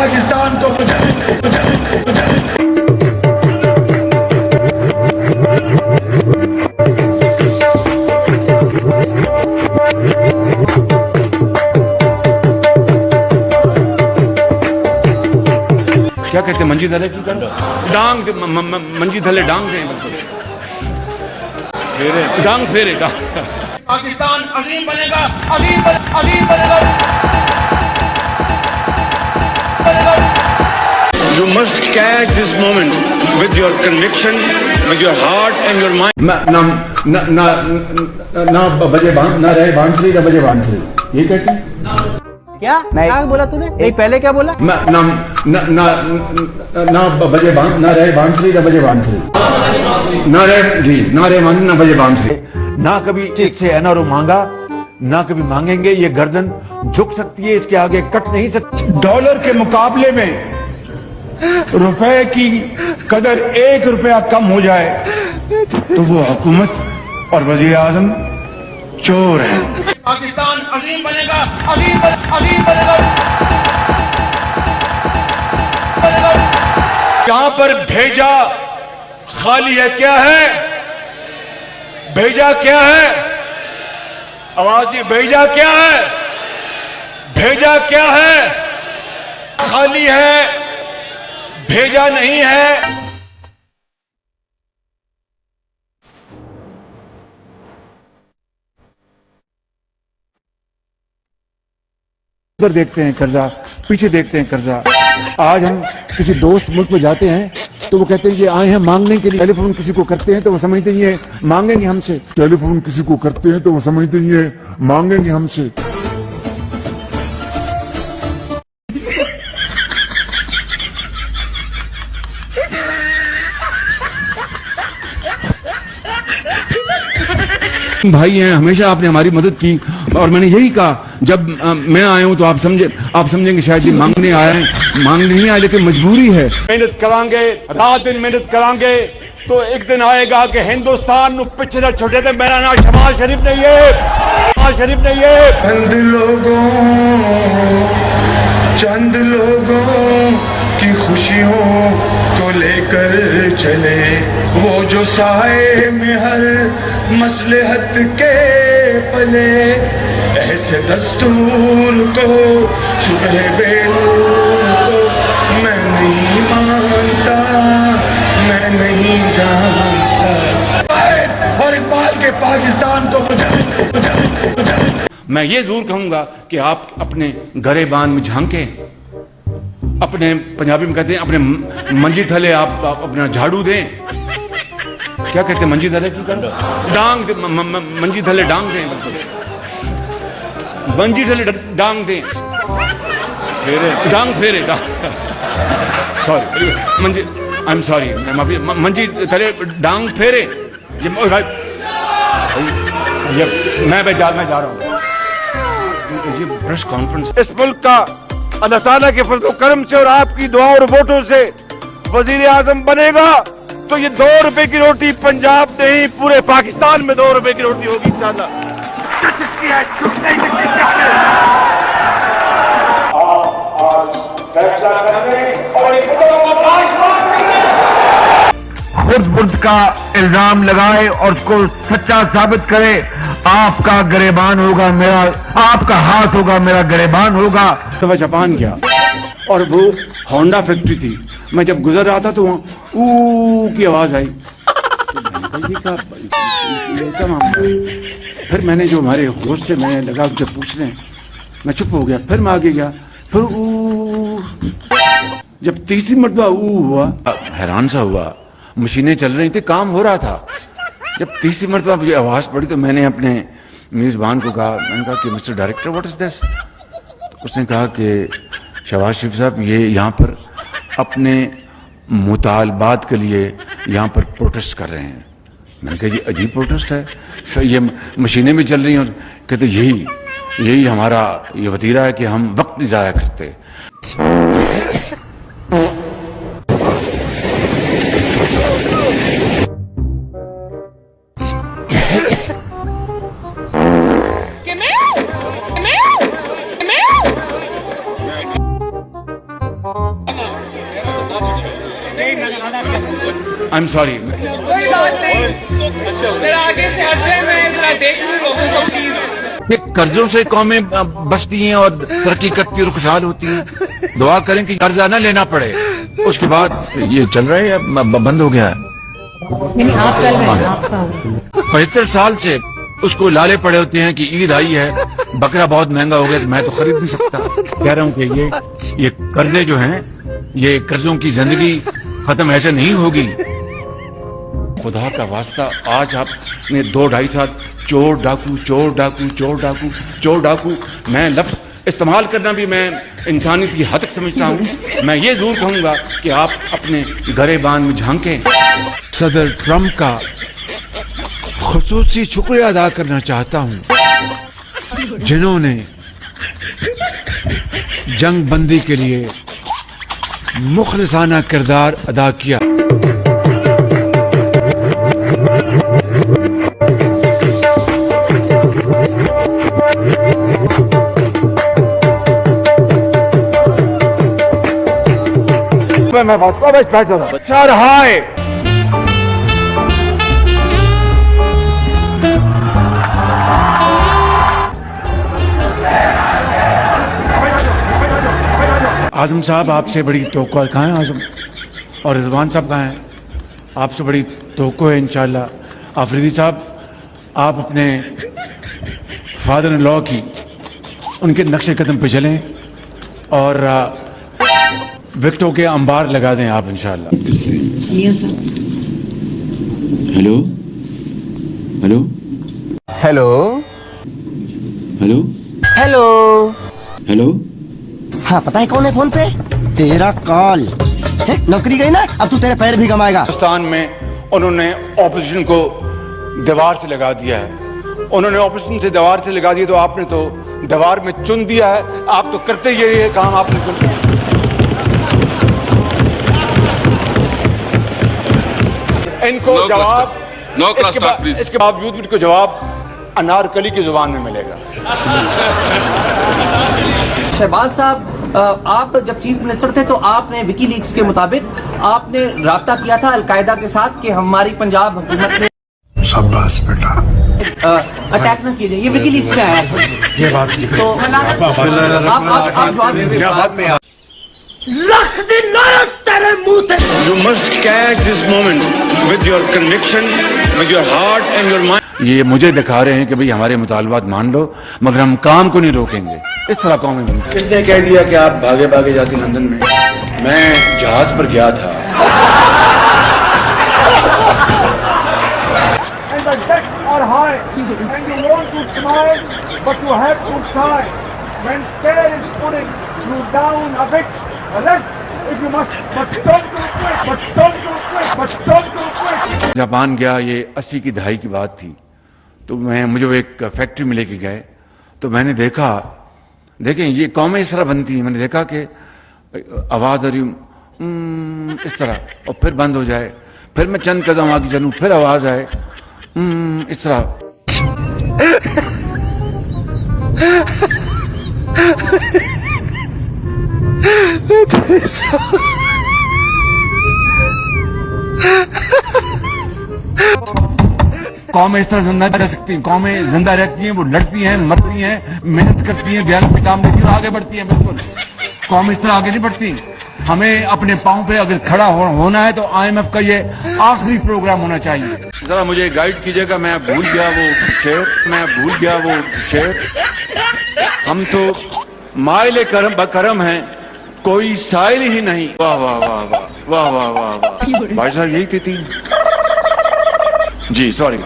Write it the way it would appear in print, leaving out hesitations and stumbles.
पाकिस्तान को क्या कहते हैं मंजी धले की डांग मंजी धले डांग दे डांग फेरे डांग पाकिस्तान अजीम बनेगा, अजीम बनेगा। You must catch this moment with your conviction, with your heart and your mind. ना बजे ना रहे बांसुरी ना बजे बांसुरी, ये कहते हैं क्या क्या बोला तूने? नहीं पहले क्या बोला? ना बजे ना रहे बांसुरी ना बजे बांसुरी, ना रहे जी ना रहे ना बजे बांसुरी। ना कभी इससे एनआरओ मांगा, ना कभी मांगेंगे। ये गर्दन झुक सकती है, इसके आगे कट नहीं सकती। डॉलर के मुकाबले में रुपए की कदर 1 रुपया कम हो जाए तो वो हुकूमत और वजीर आजम चोर है। पाकिस्तान अजीम बनेगा, अजीम बनेगा। यहाँ पर भेजा खाली है, क्या है भेजा? क्या है? आवाज दी, भेजा क्या है? भेजा क्या है? खाली है, भेजा नहीं है। उधर देखते हैं कर्जा, पीछे देखते हैं कर्जा। आज हम किसी दोस्त मुल्क में जाते हैं तो वो कहते हैं कि आए हैं मांगने के लिए। टेलीफोन किसी को करते हैं तो वो समझते हैं ये मांगेंगे हमसे। टेलीफोन किसी को करते हैं तो वो समझते हैं ये मांगेंगे हमसे। भाई हैं, हमेशा आपने हमारी मदद की और मैंने यही कहा जब मैं आया हूं तो आप समझेंगे शायद ये मांगने आया है, मांगने नहीं आया लेकिन मजबूरी है। मेहनत करांगे, रात दिन मेहनत करांगे तो एक दिन आएगा कि हिंदुस्तान नु पिछड़ा छोटे थे। मेरा नाम शहबाज शरीफ नहीं है, चंद लोगों की खुशियों को लेकर चले, वो जो साए में हर मसलहत के पले, ऐसे दस्तूर को सुबह बेनूर को मैं नहीं मानता, मैं नहीं जानता। और इकबाल के पाकिस्तान को मैं ये जरूर कहूंगा कि आप अपने गरेबान में झांके, अपने पंजाबी में कहते हैं अपने मंजी थले आप अपना झाड़ू दें। क्या कहते हैं मंजी थले की डांग मंजी थले डांग दें, मंजी थले डांग दें, डांग फेरे sorry Manji I am sorry माफी, मंजी थले डांग फेरे। ये मैं जा रहा हूँ। ये प्रेस कॉन्फ्रेंस इस मुल्क का अल्लाह ताला के फजल करम से और आपकी दुआ और वोटों से वजीर आजम बनेगा तो ये 2 रुपए की रोटी पंजाब नहीं पूरे पाकिस्तान में 2 रुपए की रोटी होगी इंशाल्लाह। खुद मुल्क का इल्जाम लगाए और उसको सच्चा साबित करे। आपका गरेबान होगा मेरा, आपका हाथ होगा मेरा गरेबान होगा। तो वह जापान गया और वो होंडा फैक्ट्री थी। मैं जब गुजर रहा था तो वहाँ ऊ की आवाज आई। फिर मैंने जो हमारे होस्ट थे मैंने लगा जब पूछ रहे हैं, मैं चुप हो गया। फिर मैं आगे गया, फिर ऊ, जब तीसरी मरतबा ऊ हुआ हैरान सा हुआ। मशीनें चल रही थी, काम हो रहा था। जब तीसरी मरतबा मुझे आवाज पड़ी तो मैंने अपने मेजबान को कहा, मैंने कहा कि mister director what is this? उसने कहा कि शहबाज शरीफ साहब ये यहाँ पर अपने मुतालबात के लिए यहाँ पर प्रोटेस्ट कर रहे हैं। मैंने कहा जी अजीब प्रोटेस्ट है, ये मशीनें भी चल रही हैं। कहते यही हमारा ये वतीरा है कि हम वक्त नहीं ज़ाया करते। I am sorry. कि कर्जों से कौमें बचती हैं और तरक्की करती और खुशहाल होती हैं। दुआ करें कि कर्जा न लेना पड़े। उसके बाद ये चल रहा है या बंद हो गया है? नहीं आप चल रहे हैं आपका 75 साल से उसको लाले पड़े होते हैं कि ईद आई है, बकरा बहुत महंगा हो गया तो मैं तो खरीद नहीं सकता। कह रहा हूँ कि ये कर्जे जो हैं, ये कर्जों की जिंदगी खत्म ऐसे नहीं होगी। खुदा का वास्ता, आज आपने 2-2.5 साल चोर डाकू चोर डाकू चोर डाकू चोर डाकू, मैं लफ्ज इस्तेमाल करना भी मैं इंसानियत की हद तक समझता हूँ। मैं ये जरूर कहूँगा कि आप अपने गरेबान में झांकें। सदर ट्रंप का खुसूसी शुक्रिया अदा करना चाहता हूँ जिन्होंने जंग बंदी के लिए मुखलिसाना किरदार अदा किया। मैं बात को बैठ जाऊँ सर। हाय आजम साहब, आपसे बड़ी तवक्को है। कहाँ हैं आजम? और रिजवान साहब कहाँ हैं? आपसे बड़ी तवक्को है इंशाल्लाह। आफरीदी साहब, आप अपने फादर इन लॉ की उनके नक्शे कदम पे चलें और विक्टों के अंबार लगा दें आप इंशाल्लाह। Hello hello hello hello hello. Hello. हाँ पता है कौन है फोन पे? तेरा कॉल है? नौकरी गई ना, अब तू तेरे पैर भी कमाएगा। हिंदुस्तान में उन्होंने ऑपोजिशन को दीवार से लगा दिया है। उन्होंने ऑपोजिशन से दीवार से लगा दिया तो आपने तो दीवार में चुन दिया है। आप तो करते ही ये काम आपने चुन। इनको जवाब इसके बावजूद भी इनको जवाब अनारकली की जुबान में मिलेगा। शहबाज साहब, आप जब चीफ मिनिस्टर थे तो आपने विकीलीक्स के मुताबिक आपने राब्ता किया था अलकायदा के साथ कि हमारी पंजाब हुकूमत ने शाबाश बेटा अटैक न कीजिए। ये विकीलीक्स से आया है। ये बात तो आप जवाब दीजिए। रख दे लानत तेरे मुंह पे। You must catch this moment with your conviction, with your heart and your mind. ये मुझे दिखा रहे हैं कि भाई हमारे मुतालबात मान लो, मगर हम काम को नहीं रोकेंगे। इस तरह कौन है? किसने कह दिया कि आप भागे भागे जाती लंदन में? मैं जहाज पर गया था। And the debts are high, and you want to smile, but you have to sigh. When care is putting you down a bit, if you must, but don't do it, but don't do it, but don't do it. Japan गया, ये 80 की दहाई की बात थी। तो मुझे वो एक फैक्ट्री में लेके गए तो मैंने देखा, देखें ये कौमें इस तरह बनती हैं। मैंने देखा कि आवाज़ आ रही इस तरह और फिर बंद हो जाए, फिर मैं चंद कदम आगे चलूँ, फिर आवाज़ आए इस तरह। कौमें इस तरह जिंदा रह सकती हैं, कौमें जिंदा रहती हैं, वो लड़ती हैं, मरती हैं, मेहनत करती हैं, बयान पिटाम देती हैं, आगे बढ़ती हैं। बिल्कुल कौमें इस तरह आगे नहीं बढ़ती। हमें अपने पाँव पे अगर खड़ा होना है तो IMF का ये आखिरी प्रोग्राम होना चाहिए। जरा मुझे गाइड कीजिएगा, मैं भूल गया वो शेर। हम तो माइले करम हैं, कोई साइल ही नहीं। वाह वाह वाह वाह वाह वाह वाह वाह। भाई साहब यही थी जी, सॉरी।